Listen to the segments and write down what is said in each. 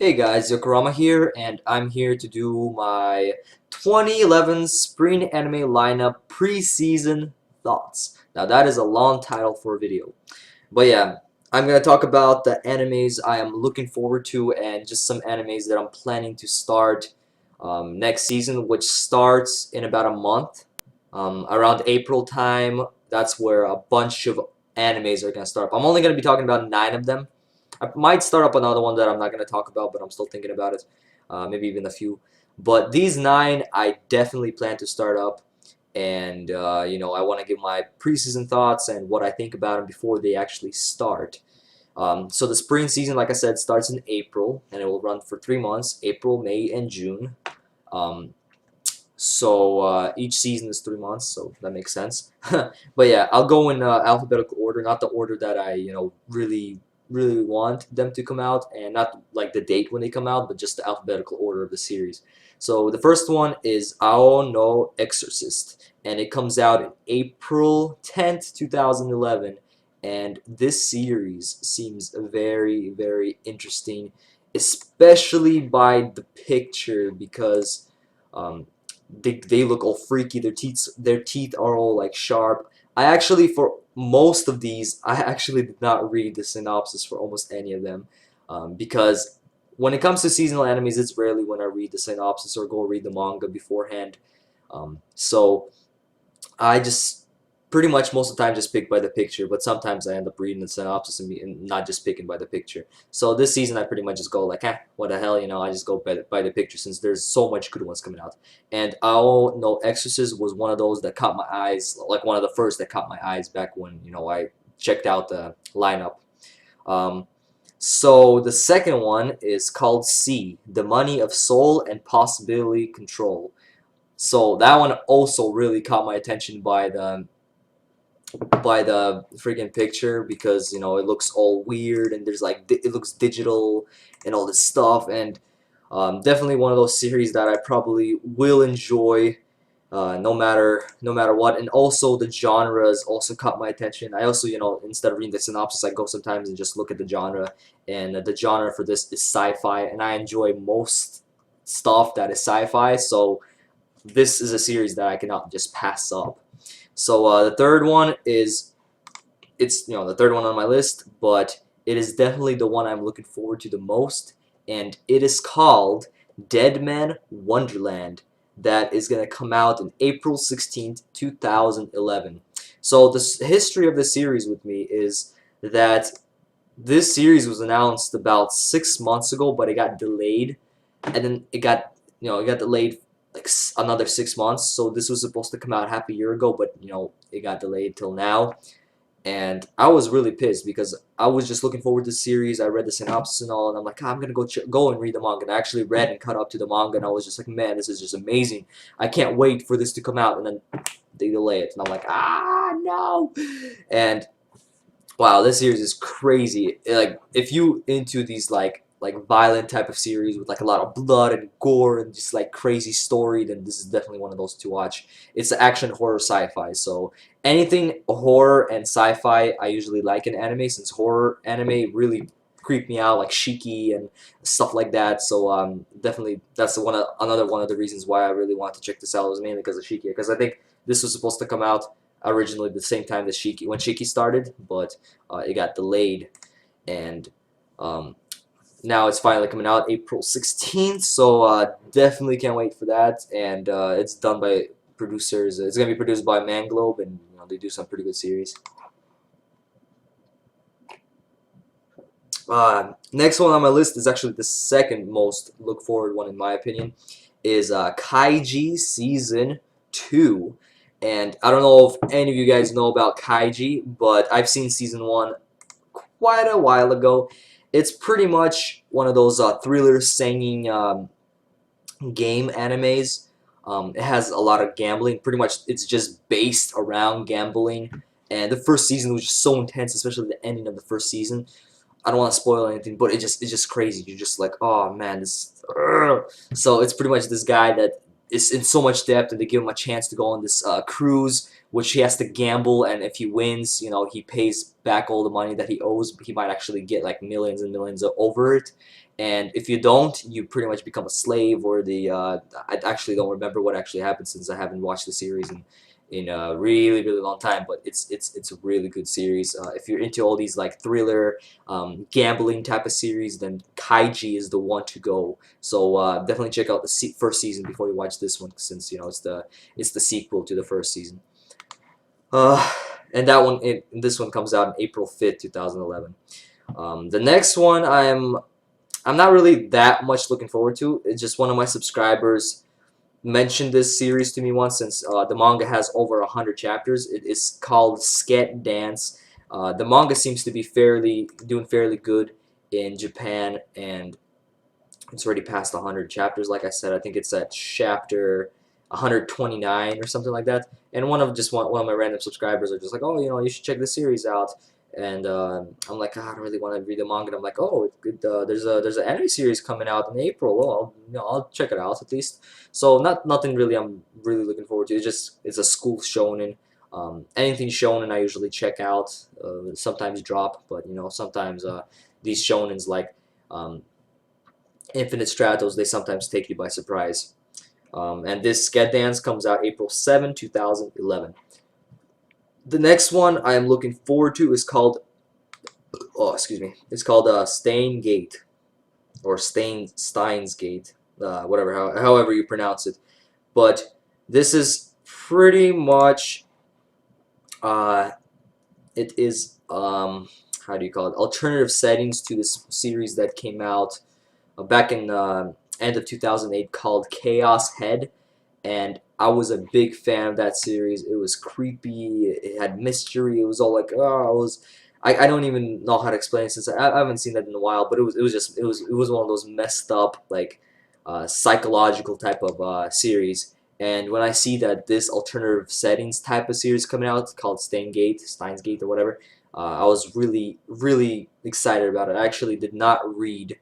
Hey guys, Yokorama here, and I'm here to do my 2011 Spring Anime Lineup Preseason Thoughts. Now that is a long title for a video, but yeah, I'm gonna talk about the animes I am looking forward to and just some animes that I'm planning to start next season, which starts in about a month. Around April time, that's where a bunch of animes are gonna start. I'm only gonna be talking about 9 of them. I might start up another one that I'm not going to talk about, but I'm still thinking about it. Maybe even a few. But these 9, I definitely plan to start up. And, I want to give my preseason thoughts and what I think about them before they actually start. So the spring season, like I said, starts in April, and it will run for 3 months, April, May, and June. Um, so each season is 3 months, so that makes sense. But yeah, I'll go in alphabetical order, not the order that I really want them to come out, and not like the date when they come out, but just the alphabetical order of the series. So the first one is Ao no Exorcist, and it comes out in April 10th, 2011. And this series seems very, very interesting, especially by the picture because um, they look all freaky. Their teeth are all like sharp. I actually, for most of these, I actually did not read the synopsis for almost any of them, because when it comes to seasonal enemies, it's rarely when I read the synopsis or go read the manga beforehand. So I just pretty much most of the time just pick by the picture, but sometimes I end up reading the synopsis and not just picking by the picture. So this season I pretty much just go like, what the hell, I just go by the picture since there's so much good ones coming out. And I'll know Exorcist was one of those that caught my eyes, like one of the first that caught my eyes back when, I checked out the lineup. Um, so the second one is called C, The Money of Soul and Possibility Control. So that one also really caught my attention by the freaking picture because it looks all weird and there's like it looks digital and all this stuff, and definitely one of those series that I probably will enjoy no matter what. And also the genres also caught my attention. I also, instead of reading the synopsis, I go sometimes and just look at the genre, and the genre for this is sci-fi, and I enjoy most stuff that is sci-fi, so this is a series that I cannot just pass up. So the third one is it's the third one on my list, but it is definitely the one I'm looking forward to the most, and it is called Dead Man Wonderland. That is gonna come out on April 16th, 2011. So the history of the series with me is that this series was announced about 6 months ago, but it got delayed, and then it got delayed like another 6 months. So this was supposed to come out half a year ago, but it got delayed till now. And I was really pissed because I was just looking forward to the series. I read the synopsis and all, and I'm like, I'm gonna go and read the manga. And I actually read and cut up to the manga, and I was just like, man, this is just amazing. I can't wait for this to come out. And then they delay it, and I'm like, no. And wow, this series is crazy. Like if you into these like violent type of series with like a lot of blood and gore and just like crazy story, then this is definitely one of those to watch. It's action horror sci-fi, so anything horror and sci-fi I usually like in anime, since horror anime really creep me out, like Shiki and stuff like that. So definitely that's another one of the reasons why I really want to check this out, was mainly because of Shiki, because I think this was supposed to come out originally the same time that Shiki started, but it got delayed, and um, now it's finally coming out April 16th. So definitely can't wait for that. And it's done by producers. It's gonna be produced by Manglobe, and they do some pretty good series. Next one on my list is actually the second most look forward one in my opinion, is Kaiji Season 2. And I don't know if any of you guys know about Kaiji, but I've seen Season 1 quite a while ago. It's pretty much one of those thriller singing game animes. It has a lot of gambling. Pretty much, it's just based around gambling. And the first season was just so intense, especially the ending of the first season. I don't want to spoil anything, but it's just crazy. You're just like, oh man, this. Ugh. So it's pretty much this guy that is in so much depth, and they give him a chance to go on this cruise, which he has to gamble, and if he wins, you know, he pays back all the money that he owes. He might actually get like millions and millions over it. And if you don't, you pretty much become a slave, or the I actually don't remember what actually happened since I haven't watched the series in a really long time. But it's a really good series. If you're into all these like thriller, gambling type of series, then Kaiji is the one to go. So definitely check out the first season before you watch this one, since you know it's the sequel to the first season. Uh, and this one comes out on April 5th, 2011. The next one I'm not really that much looking forward to. It's just one of my subscribers mentioned this series to me once, since the manga has over 100 chapters. It is called Sket Dance. The manga seems to be doing fairly good in Japan, and it's already past 100 chapters. Like I said, I think it's at chapter 129 or something like that. And one of my random subscribers are just like, oh, you know, you should check this series out. And I'm like, oh, I don't really want to read the manga. And I'm like, oh, there's an anime series coming out in April. Oh, I'll check it out at least. So nothing really I'm really looking forward to. It's a school shonen. Anything shonen I usually check out. Sometimes drop, but you know, sometimes these shonens like Infinite Stratos, they sometimes take you by surprise. And this Sket Dance comes out April 7, 2011. The next one I am looking forward to is called, oh, excuse me, it's called Stain Gate, or Steins Gate, whatever, however you pronounce it. But this is pretty much, uh, it is, how do you call it, alternative settings to this series that came out back in end of 2008 called Chaos Head, and I was a big fan of that series. It was creepy. It had mystery. It was all like, oh, I don't even know how to explain it, since I haven't seen that in a while. But it was one of those messed up like psychological type of series. And when I see that this alternative settings type of series coming out called Steins Gate or whatever, I was really excited about it. I actually did not read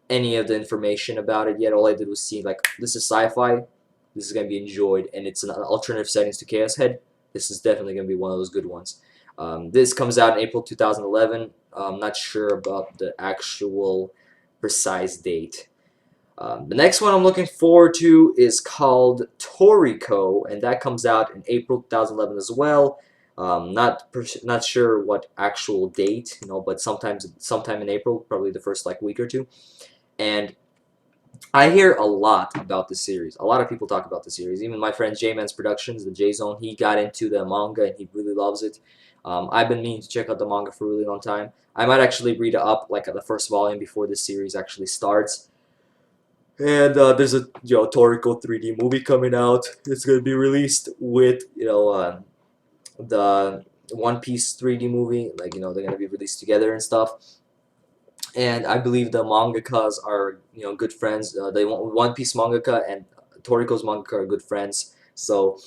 any of the information about it yet. All I did was see like, this is sci-fi, this is gonna be enjoyed, and it's an alternative settings to Chaos Head. This is definitely gonna be one of those good ones. This comes out in April 2011. I'm not sure about the actual precise date. The next one I'm looking forward to is called Toriko, and that comes out in April 2011 as well. Not sure what actual date, you know, but sometime in April, probably the first like week or two. And I hear a lot about this series. A lot of people talk about the series. Even my friend J-Man's Productions, the J-Zone, he got into the manga and he really loves it. I've been meaning to check out the manga for a really long time. I might actually read it up like the first volume before the series actually starts. And there's a Toriko 3D movie coming out. It's gonna be released with the One Piece 3D movie. Like they're gonna be released together and stuff. And I believe the mangakas are good friends. They One Piece mangaka and Toriko's mangaka are good friends, so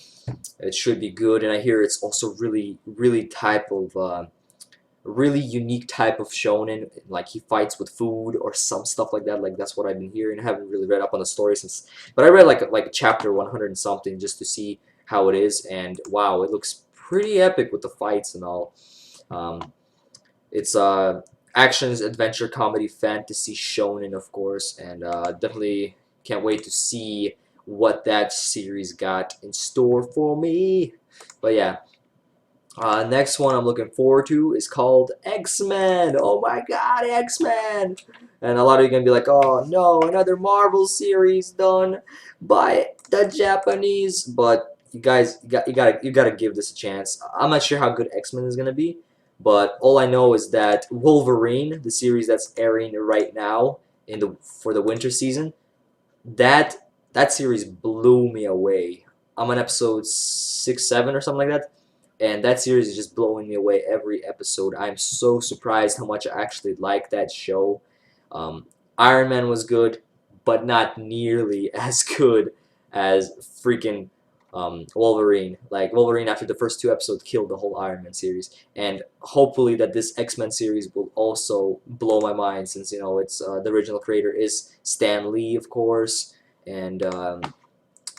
it should be good. And I hear it's also really unique type of shonen. Like he fights with food or some stuff like that. Like that's what I've been hearing. I haven't really read up on the story since, but I read like chapter 100 and something just to see how it is. And wow, it looks pretty epic with the fights and all. It's actions, adventure, comedy, fantasy, shonen, of course, and definitely can't wait to see what that series got in store for me. But yeah, next one I'm looking forward to is called X-Men. Oh my God, X-Men! And a lot of you are gonna be like, oh no, another Marvel series done by the Japanese. But you guys, you gotta give this a chance. I'm not sure how good X-Men is gonna be, but all I know is that Wolverine, the series that's airing right now for the winter season, that series blew me away. I'm on episode 6, 7 or something like that, and that series is just blowing me away every episode. I'm so surprised how much I actually like that show. Um, Iron Man was good, but not nearly as good as freaking Wolverine. Like Wolverine, after the first 2 episodes, killed the whole Iron Man series, and hopefully that this X-Men series will also blow my mind, since it's the original creator is Stan Lee, of course, and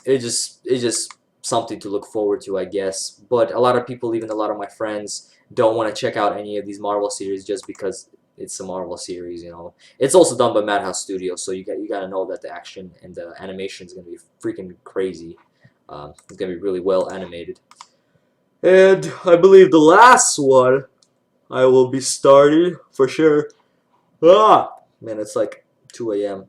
it's just something to look forward to, I guess. But a lot of people, even a lot of my friends, don't want to check out any of these Marvel series just because it's a Marvel series. It's also done by Madhouse Studios, so you gotta know that the action and the animation is gonna be freaking crazy. It's gonna be really well animated. And I believe the last one I will be starting for sure. Man, it's like 2 a.m.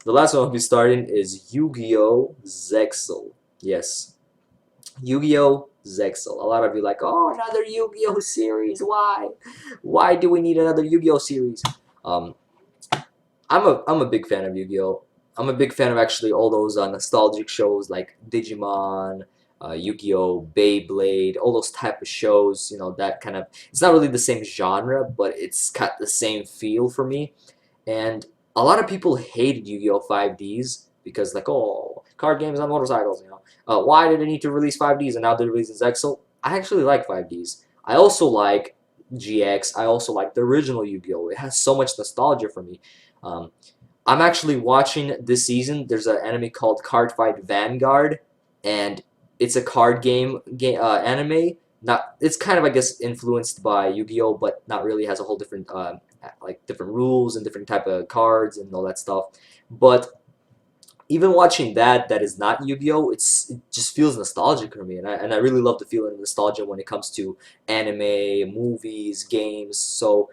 The last one I'll be starting is Yu-Gi-Oh! Zexal. Yes, Yu-Gi-Oh! Zexal. A lot of you like, oh, another Yu-Gi-Oh! Series. Why? Why do we need another Yu-Gi-Oh! Series? Um, I'm a big fan of Yu-Gi-Oh! I'm a big fan of actually all those nostalgic shows like Digimon, Yu-Gi-Oh! Beyblade, all those type of shows. That kind of, it's not really the same genre, but it's got the same feel for me. And a lot of people hated Yu-Gi-Oh! 5Ds because like, oh, card games on motorcycles. Why did they need to release 5Ds and now they're releasing Zexal? I actually like 5Ds. I also like GX. I also like the original Yu-Gi-Oh! It has so much nostalgia for me. Um, I'm actually watching this season. There's an anime called Card Fight Vanguard, and it's a card game anime. Not, it's kind of, I guess, influenced by Yu-Gi-Oh, but not really. Has a whole different like different rules and different type of cards and all that stuff. But even watching that is not Yu-Gi-Oh, it just feels nostalgic for me, and I really love the feeling of nostalgia when it comes to anime, movies, games. So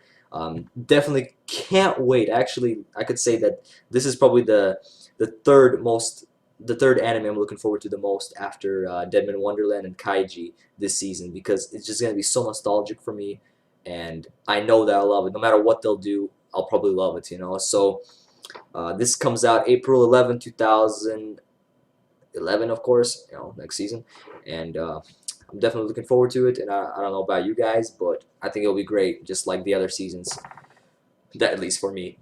definitely can't wait. Actually, I could say that this is probably the third anime I'm looking forward to the most after Deadman Wonderland and Kaiji this season, because it's just gonna be so nostalgic for me, and I know that I love it. No matter what they'll do, I'll probably love it. So. This comes out April 11, 2011, of course, next season. And I'm definitely looking forward to it. And I don't know about you guys, but I think it'll be great, just like the other seasons. That, at least for me.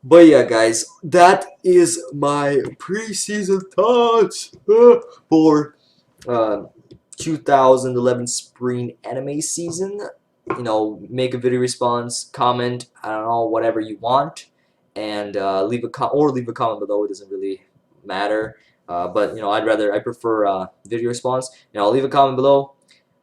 But yeah, guys, that is my preseason thoughts for uh, 2011 spring anime season. Make a video response, comment, I don't know, whatever you want, and leave a comment below. It doesn't really matter. But I prefer video response. I'll leave a comment below.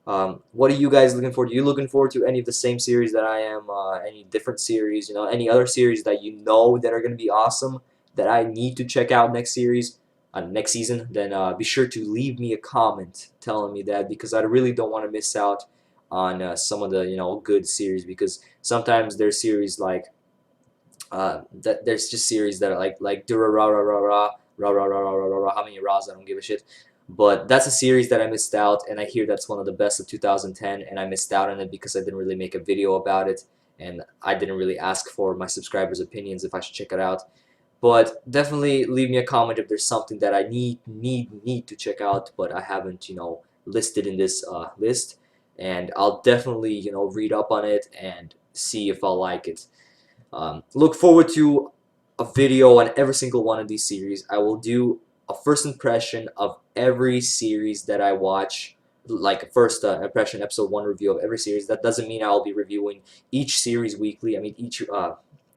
What are you guys looking forward to? Are you looking forward to any of the same series that I am? Any different series? Any other series that that are going to be awesome that I need to check out next season? Then be sure to leave me a comment telling me that, because I really don't want to miss out on some of the good series, because sometimes there's series like that there's just series that are like Dura Ra Ra Ra Ra Ra Ra Ra Ra Ra Ra Ra. How many Ra's? I don't give a shit. But that's a series that I missed out, and I hear that's one of the best of 2010, and I missed out on it because I didn't really make a video about it, and I didn't really ask for my subscribers' opinions if I should check it out. But definitely leave me a comment if there's something that I need to check out, but I haven't listed in this list, and I'll definitely read up on it and see if I'll like it. Look forward to a video on every single one of these series. I will do a first impression of every series that I watch, like a first impression episode 1 review of every series. That doesn't mean I'll be reviewing each series weekly. I mean each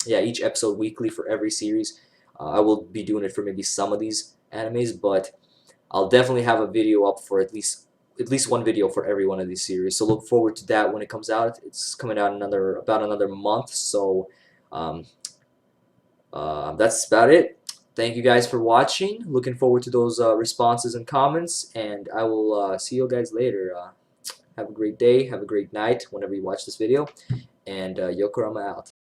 episode weekly for every series. I will be doing it for maybe some of these animes, but I'll definitely have a video up for at least one video for every one of these series. So look forward to that when it comes out. It's coming out about another month, so um, that's about it. Thank you guys for watching. Looking forward to those responses and comments, and I will see you guys later. Have a great day, have a great night whenever you watch this video, and Yokorama out.